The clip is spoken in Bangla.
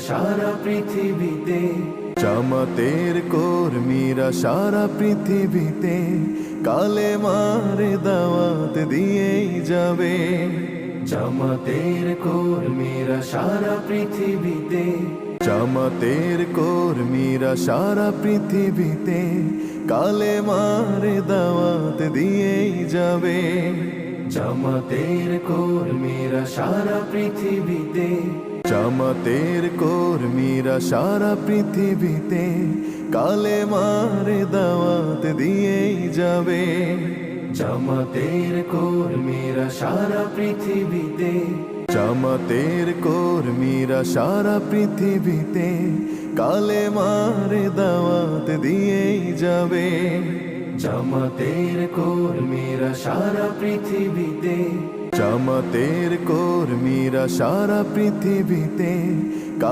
সারা পৃথিবীতে, জামাতের কর্মীরা সারা পৃথিবীতে কালেমার দাওয়াত দিয়েই যাবে। জামাতের কর্মীরা সারা পৃথিবীতে, জামাতের কর্মীরা সারা পৃথিবীতে কালেমার দাওয়াত দিয়েই যাবে। জামাতের কর্মীরা সারা পৃথিবীতে, জামাতের কর্মীরা সারা পৃথিবীতে কালেমার দাওয়াত দিয়েই যাবে। জামাতের কর্মীরা সারা পৃথিবীতে, জামাতের কর্মীরা সারা পৃথিবীতে কালেমার দাওয়াত দিয়েই যাবে। জামাতের কর্মীরা সারা পৃথিবীতে, জামাতের কর্মীরা সারা পৃথিবীতে